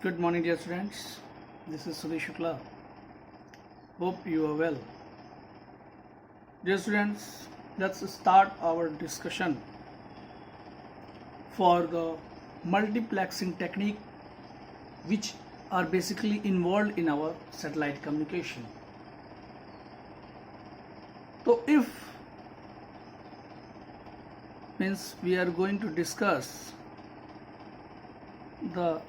Good morning, dear students. This is Sudhi Shukla. Hope you are well. Dear students, let's start our discussion for the multiplexing technique which are basically involved in our satellite communication. So if means we are going to discuss the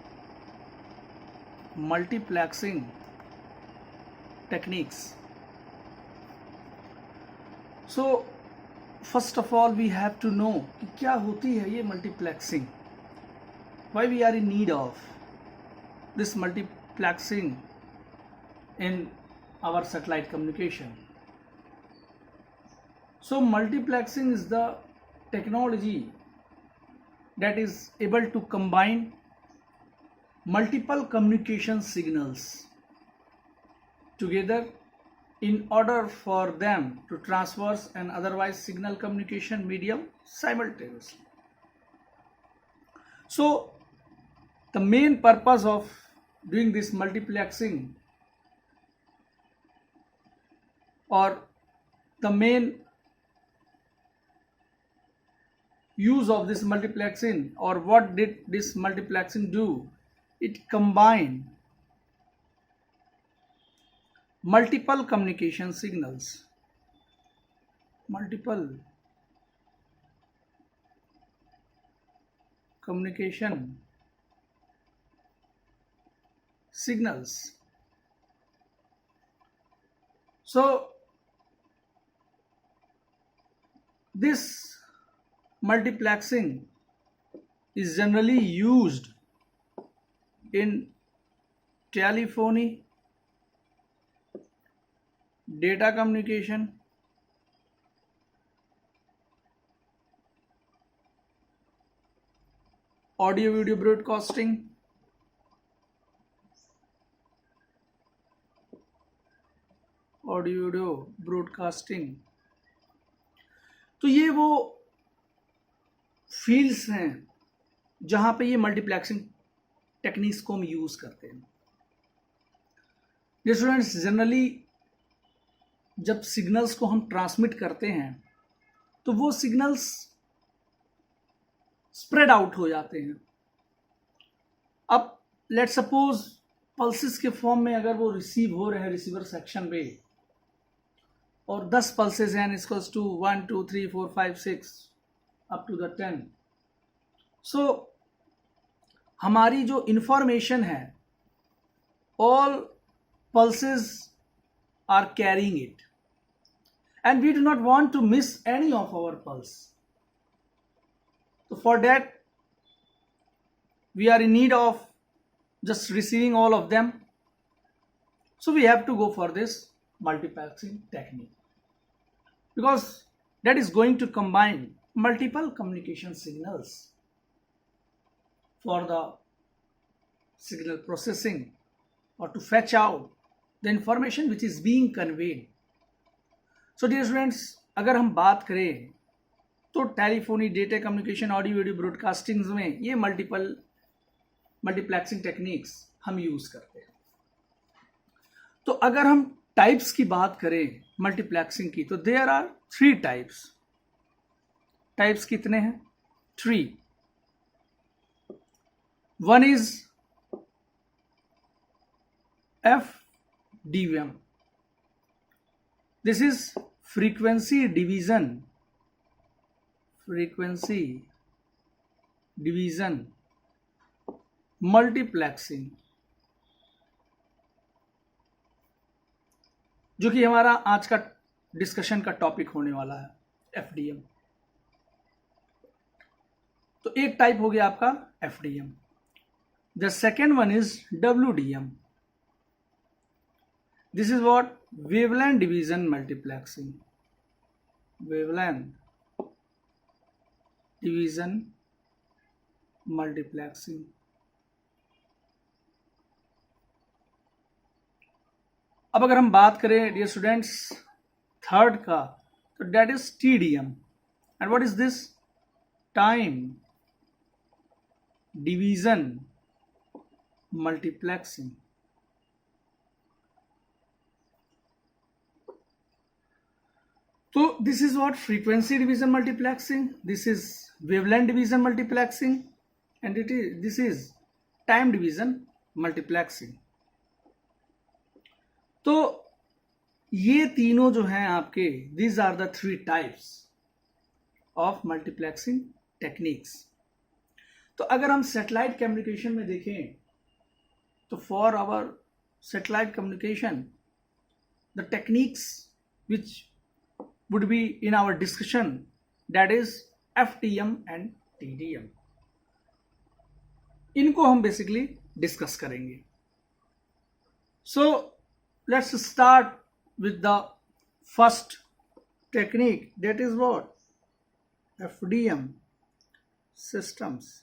multiplexing techniques. So first of all we have to know कि क्या होती है ये multiplexing, why we are in need of this multiplexing in our satellite communication. So multiplexing is the technology that is able to combine multiple communication signals together in order for them to traverse an otherwise signal communication medium simultaneously. So the main purpose of doing this multiplexing, or the main use of this multiplexing, or what did this multiplexing do? It combined multiple communication signals. Multiple communication signals. So this multiplexing is generally used in telephony, data communication, audio video broadcasting, तो ये वो fields हैं जहां पे ये multiplexing techniques को हम use करते हैं. ये स्टूडेंट्स जनरली जब सिग्नल्स को हम ट्रांसमिट करते हैं तो वो सिग्नल्स स्प्रेड आउट हो जाते हैं. अब लेट्स सपोज पल्सेस के फॉर्म में अगर वो रिसीव हो रहे हैं रिसीवर सेक्शन पे, और 10 पल्सेस हैं equals to 1 2 3 4 5 6 up to the 10. So हमारी जो इंफॉर्मेशन है, all pulses are carrying it, and we do not want to miss any of our pulse. So for that we are in need of just receiving all of them. So we have to go for this multiplexing technique, because that is going to combine multiple communication signals for the signal processing, or to fetch out the information which is being conveyed. So dear students, अगर हम बात करें तो telephony, data communication, audio video broadcasting में ये multiplexing techniques हम use करते हैं. तो अगर हम टाइप्स की बात करें मल्टीप्लेक्सिंग की, तो देयर आर 3 टाइप्स. टाइप्स कितने हैं? 3. One is FDM. This is frequency division multiplexing, जो कि हमारा आज का डिस्कशन का टॉपिक होने वाला है, FDM. तो एक टाइप हो गया आपका FDM. The second one is WDM. This is what? Wavelength division multiplexing. Wavelength division multiplexing. अब अगर हम बात करें डियर स्टूडेंट्स थर्ड का, तो that is TDM. And what is this? Time division multiplexing. So this is what frequency division multiplexing, this is wavelength division multiplexing, and this is time division multiplexing. तो ये तीनों जो हैं आपके, these are the three types of multiplexing techniques. तो अगर हम satellite communication में देखें तो for our satellite communication the techniques which would be in our discussion, that is FTM and TDM. इनको हम बेसिकली डिस्कस करेंगे. So let's start with the first technique, that is what? FDM systems.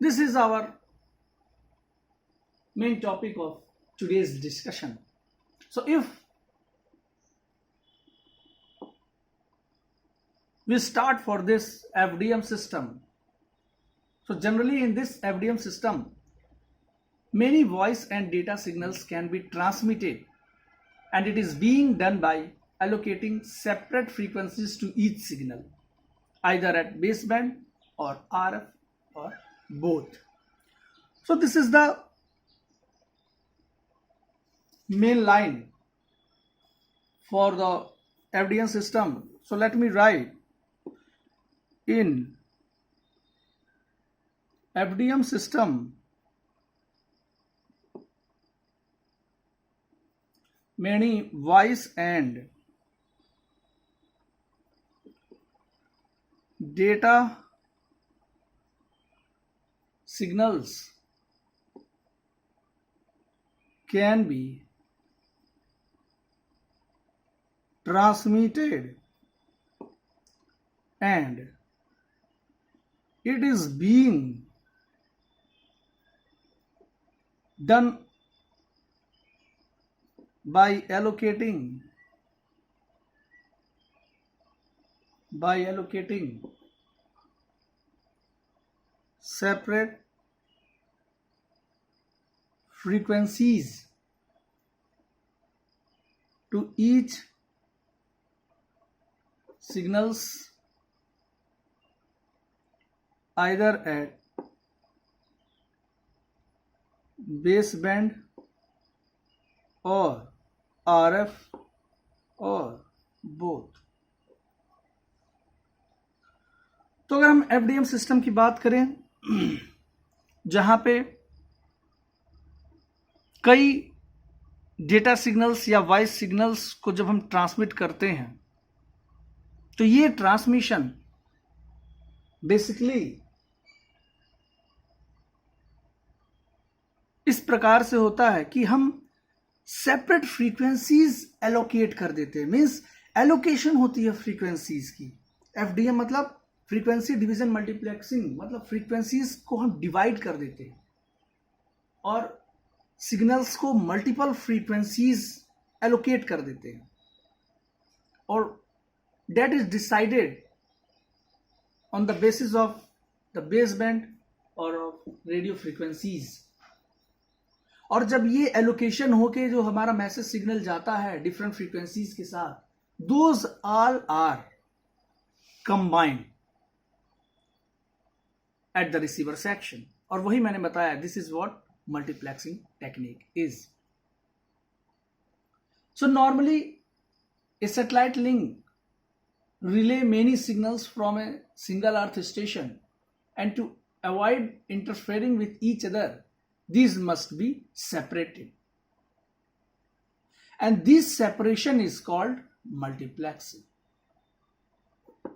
This is our main topic of today's discussion. So if we start for this FDM system, so generally in this FDM system many voice and data signals can be transmitted, and it is being done by allocating separate frequencies to each signal, either at baseband or RF or both. So this is the main line for the FDM system. So let me write, in FDM system many voice and data signals can be transmitted, and it is being done by allocating separate frequencies to each signals, either at baseband or RF or both. तो अगर हम FDM system की बात करें जहां पे कई data signals या वॉइस सिग्नल्स को जब हम ट्रांसमिट करते हैं तो ये ट्रांसमिशन बेसिकली इस प्रकार से होता है कि हम सेपरेट फ्रीक्वेंसीज एलोकेट कर देते हैं. मींस एलोकेशन होती है फ्रीक्वेंसीज की. FDM मतलब फ्रीक्वेंसी डिवीजन मल्टीप्लेक्सिंग, मतलब फ्रीक्वेंसीज को हम डिवाइड कर देते हैं और सिग्नल्स को मल्टीपल फ्रीक्वेंसीज एलोकेट कर देते हैं, और that is decided on the basis of the baseband or of radio frequencies. और जब ये एलोकेशन होके जो हमारा मैसेज सिग्नल जाता है डिफरेंट फ्रीक्वेंसीज के साथ, those all are combined at the receiver section. और वही मैंने बताया, this is what multiplexing technique is. So normally a satellite link relay many signals from a single earth station, and to avoid interfering with each other, these must be separated, and this separation is called multiplexing.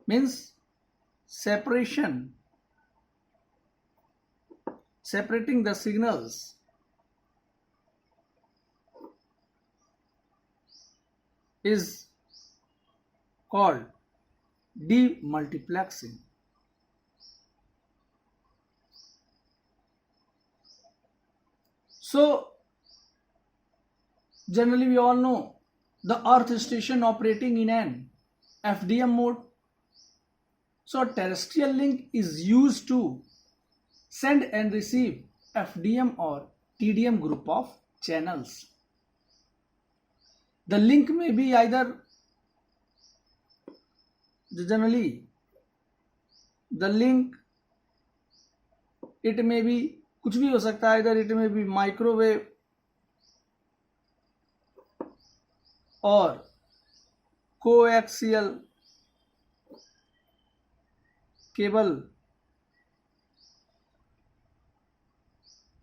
Means separating the signals is called demultiplexing. So generally we all know the earth station operating in an FDM mode So a terrestrial link is used to send and receive FDM or TDM group of channels. The link may be either generally the link it may be कुछ भी हो सकता है, either it may be microwave or coaxial cable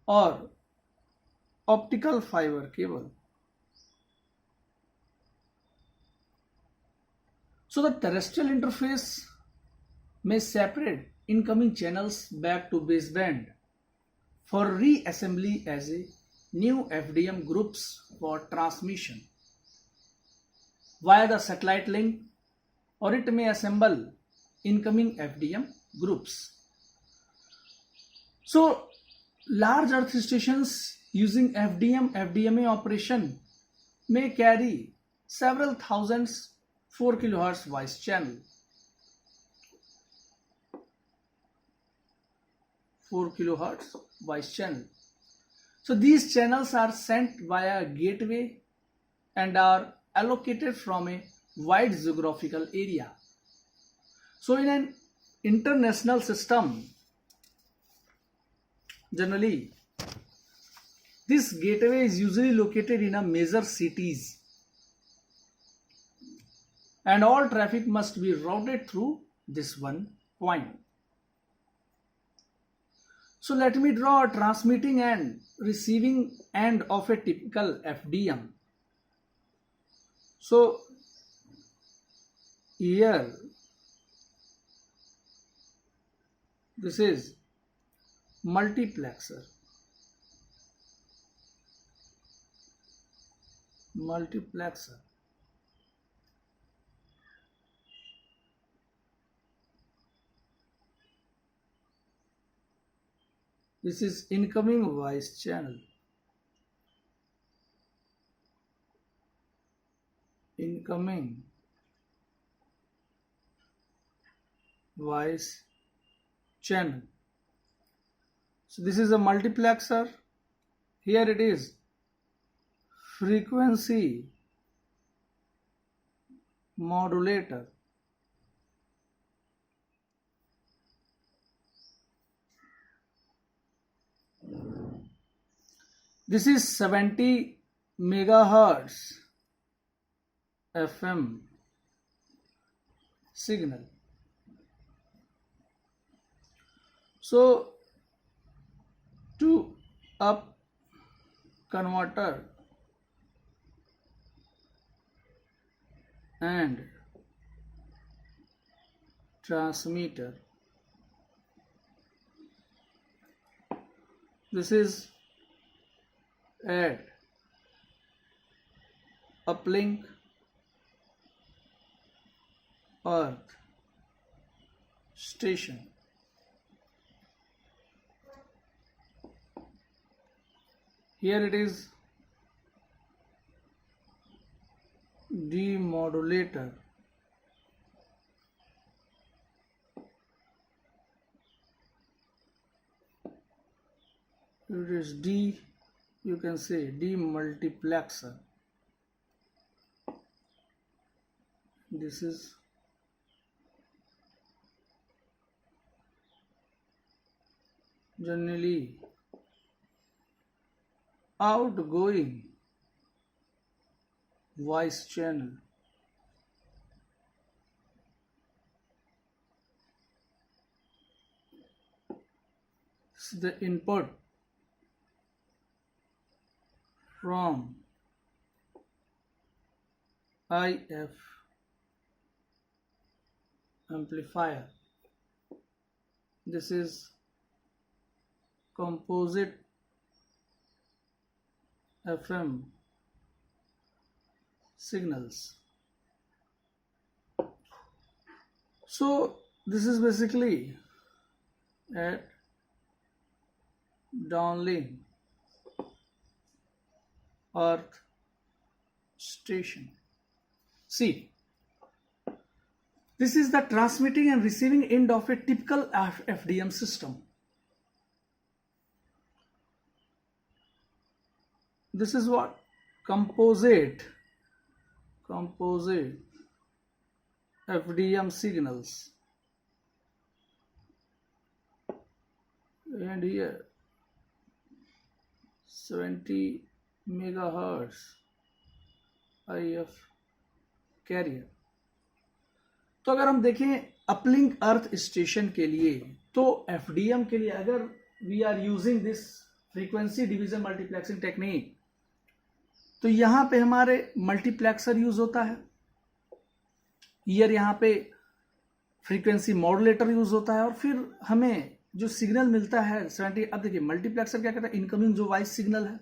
or optical fiber cable. So the terrestrial interface may separate incoming channels back to baseband for reassembly as a new FDM groups for transmission via the satellite link, or it may assemble incoming FDM groups. So large earth stations using FDMA operation may carry several thousands 4 kHz voice channel. 4 kHz voice channel. So these channels are sent via gateway and are allocated from a wide geographical area. So in an international system, generally this gateway is usually located in a major cities and all traffic must be routed through this one point. So let me draw a transmitting and receiving end of a typical FDM. So here this is multiplexer. This is incoming voice channel. Incoming voice channel. So this is a multiplexer. Here it is frequency modulator. This is 70 megahertz FM signal. So to up converter and transmitter, this is add uplink earth station. Here it is demodulator. It is D, you can say demultiplexer. This is generally outgoing voice channel. This is the input from IF amplifier. This is composite FM signals. So this is basically at downlink earth station. See, This is the transmitting and receiving end of a typical FDM system. This is what composite FDM signals. And here 70 megahertz IF carrier. तो अगर हम देखें uplink earth station के लिए, तो FDM के लिए अगर we are using this frequency division multiplexing technique, तो यहां पे हमारे मल्टीप्लेक्सर यूज होता है, यहां पे फ्रीक्वेंसी मॉड्यूलेटर यूज होता है, और फिर हमें जो सिग्नल मिलता है 70. अब देखिए मल्टीप्लेक्सर क्या करता है, इनकमिंग जो वॉइस सिग्नल है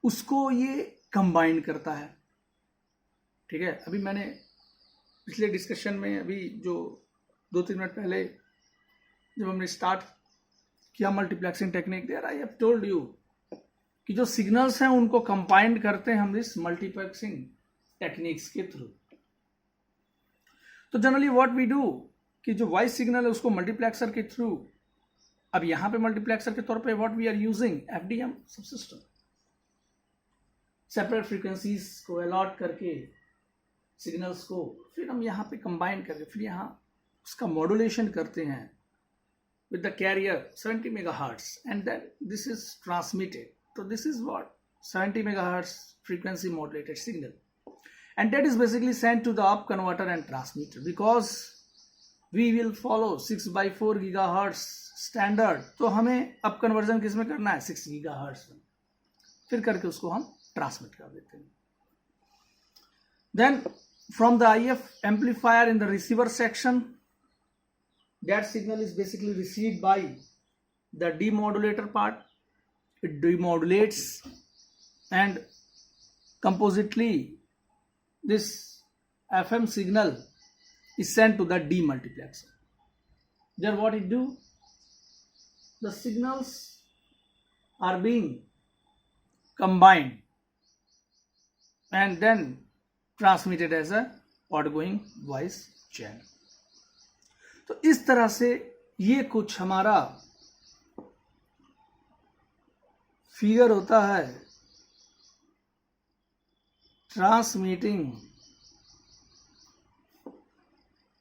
उसको ये कंबाइन करता है. ठीक है, अभी मैंने पिछले डिस्कशन में, अभी जो 2-3 मिनट पहले जब हमने स्टार्ट किया multiplexing technique, there I have told you कि जो सिग्नल्स हैं उनको कंबाइन करते हैं हम इस मल्टीप्लेक्सिंग टेक्निक्स के थ्रू. तो जनरली व्हाट वी डू कि जो वॉइस सिग्नल है उसको मल्टीप्लेक्सर के थ्रू, अब यहां पे मल्टीप्लेक्सर के तौर पे what we are using FDM subsystem, separate frequencies को अलॉट करके सिग्नल्स को फिर हम यहाँ पे कंबाइन करके फिर यहाँ उसका मॉड्यूलेशन करते हैं with the carrier 70 megahertz, and then this is transmitted. तो this is what 70 megahertz frequency modulated signal, and that is basically sent to the up converter and transmitter. Because we will follow 6/4 gigahertz standard, तो हमें up conversion किस में करना है, 6 gigahertz में, फिर करके उसको हम ट्रांसमिट कर देते हैं. Then from the IF amplifier in the receiver section, that signal is basically received by the demodulator part. It demodulates, and compositely this FM signal is sent to the demultiplexer. Then what it do? The signals are being combined and then transmitted as a outgoing voice channel. तो इस तरह से ये कुछ हमारा figure होता है transmitting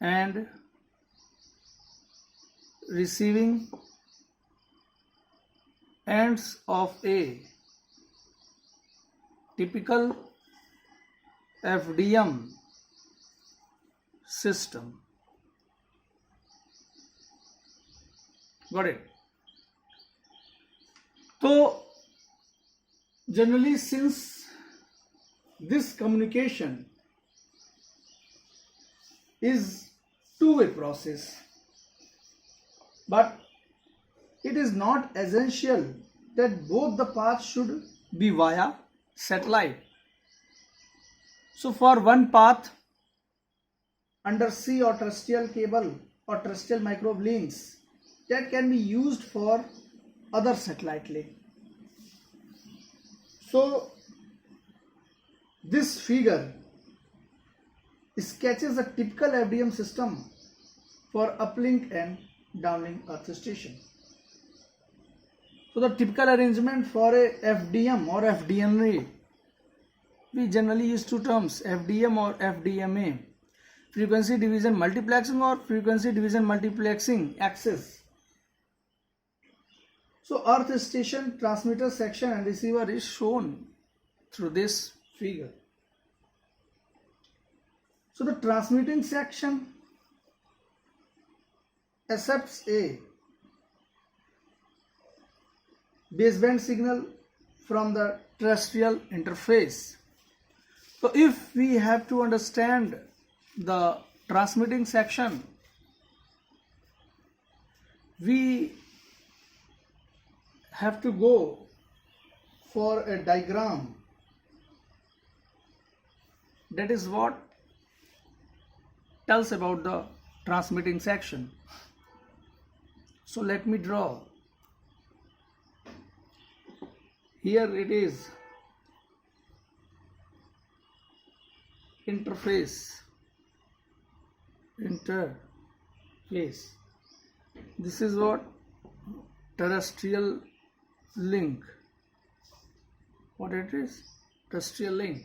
and receiving ends of A typical FDM system. Got it? So generally, since this communication is two-way process, but it is not essential that both the paths should be via satellite. So for one path, undersea or terrestrial cable or terrestrial microwave links, that can be used for other satellite link. So this figure sketches a typical FDM system for uplink and downlink earth station. So the typical arrangement for a FDM or FDMA, we generally use two terms, FDM or FDMA, frequency division multiplexing or frequency division multiplexing access. So earth station, transmitter section and receiver is shown through this figure. So the transmitting section accepts a baseband signal from the terrestrial interface. So if we have to understand the transmitting section, we have to go for a diagram. That is what tells about the transmitting section. So let me draw. Here it is interface, interface. This is what terrestrial link. What it is? Terrestrial link.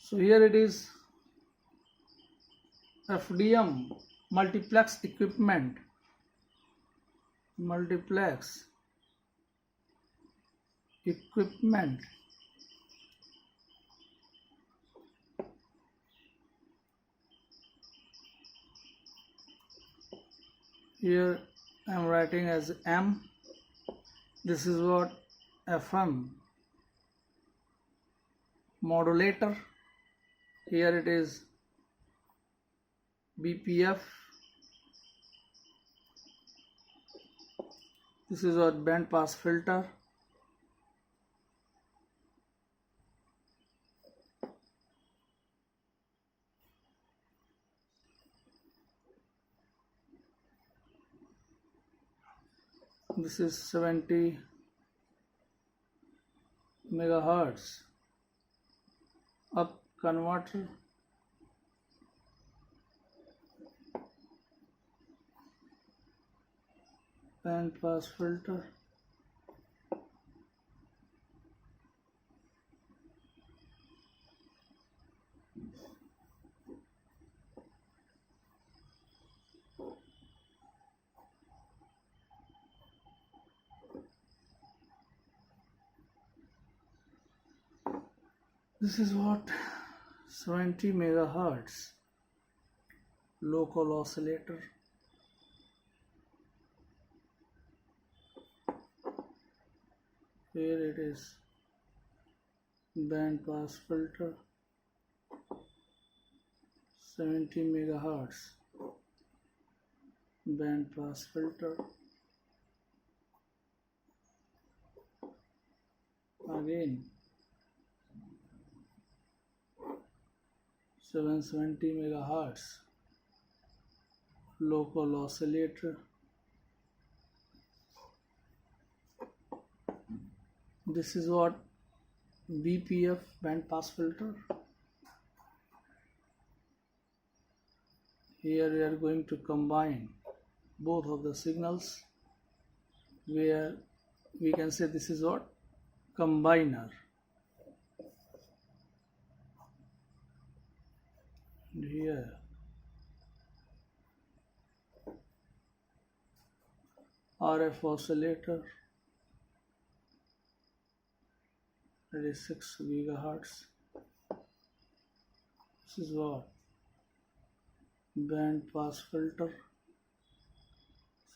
So here it is FDM multiplex equipment. Multiplex equipment. Here I am writing as M. This is what FM modulator. Here it is BPF. This is our band pass filter. This is 70 megahertz up converter. Band pass filter. This is what 70 megahertz local oscillator. Here it is band pass filter, 70 megahertz band pass filter. Again 770 megahertz local oscillator. This is what BPF band pass filter. Here we are going to combine both of the signals, where we can say this is what combiner. And here RF oscillator, that is 6 gigahertz. This is what band pass filter.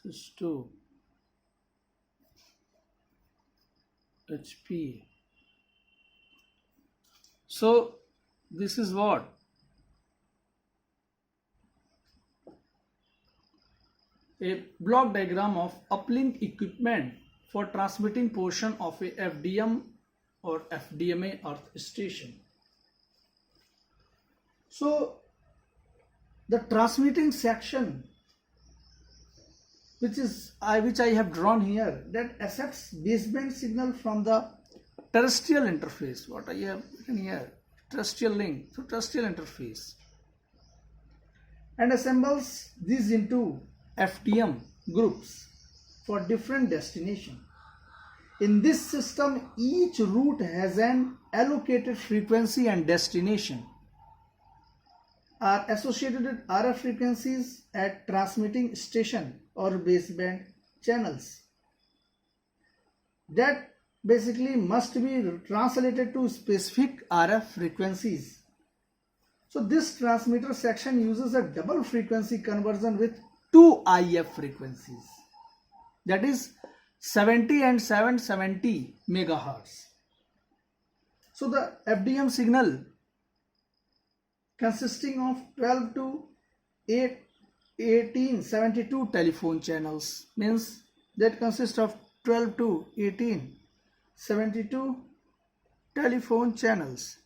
This is 2 HP. So this is what a block diagram of uplink equipment for transmitting portion of a FDM or FDMA earth station. So the transmitting section which I have drawn here, that accepts baseband signal from the terrestrial interface. What I have written here, terrestrial link, so terrestrial interface, and assembles these into FDM groups for different destination. In this system, each route has an allocated frequency and destination are associated with RF frequencies at transmitting station or baseband channels that basically must be translated to specific RF frequencies. So this transmitter section uses a double frequency conversion with 2 IF frequencies, that is 70 and 770 megahertz. So the FDM signal consisting of 12 to 1872 telephone channels, means that consists of 12 to 1872 telephone channels.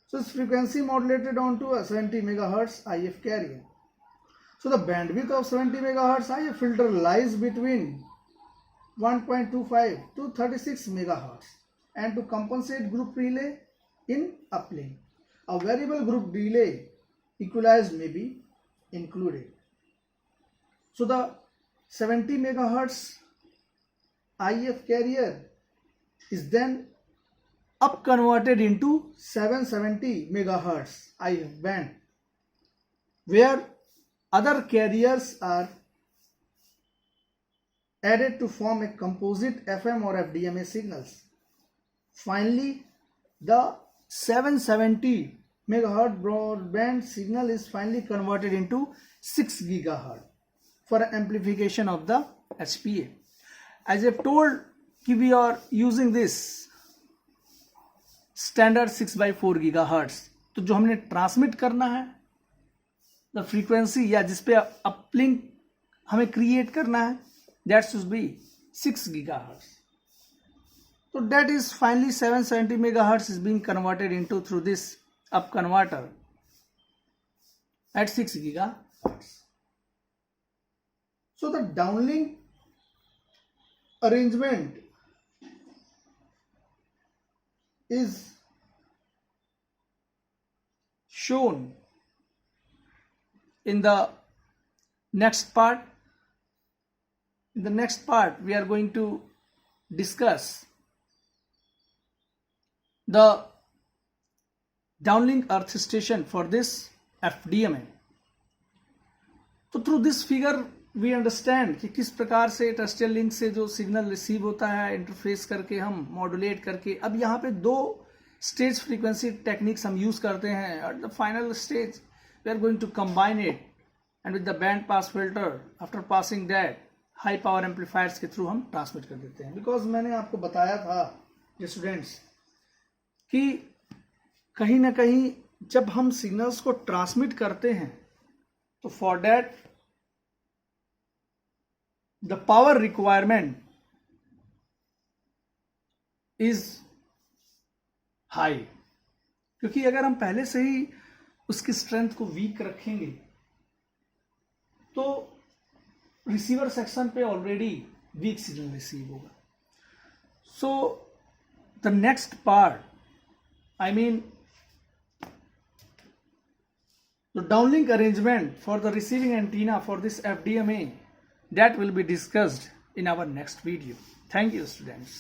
So it's frequency modulated onto a 70 megahertz IF carrier. So the bandwidth of 70 megahertz IF filter lies between 1.25 to 36 megahertz, and to compensate group relay in uplink, a variable group delay equalizer may be included. So the 70 megahertz IF carrier is then up converted into 770 megahertz IF band, where other carriers are added to form a composite FM or FDMA signals. Finally, the 770 megahertz broadband signal is finally converted into 6 gigahertz for amplification of the HPA. As I've told, we are using this standard 6/4 gigahertz. तो जो हमने transmit करना है, the frequency या जिसपे uplink हमें create करना है, that should be 6 gigahertz. So that is finally 770 megahertz is being converted into through this up converter at 6 gigahertz. So the downlink arrangement is shown in the next part. In the next part, we are going to discuss the downlink earth station for this FDMA. तो through this figure we understand कि किस प्रकार से terrestrial link से जो signal receive होता है, interface करके हम मॉड्यूलेट करके, अब यहाँ पे 2 स्टेज फ्रीक्वेंसी टेक्निक्स हम यूज करते हैं. At the final stage we are going to combine it and with the band pass filter. After passing that high power amplifiers के थ्रू हम ट्रांसमिट कर देते हैं. बिकॉज मैंने आपको बताया था स्टूडेंट्स कि कहीं ना कहीं जब हम सिग्नल्स को ट्रांसमिट करते हैं तो for that the power requirement is high. क्योंकि अगर हम पहले से ही उसकी स्ट्रेंथ को वीक रखेंगे तो रिसीवर सेक्शन पे ऑलरेडी वीक सिग्नल रिसीव होगा. So the next part, I mean the downlink arrangement for the receiving antenna for this FDMA, that will be discussed in our next video. Thank you, students.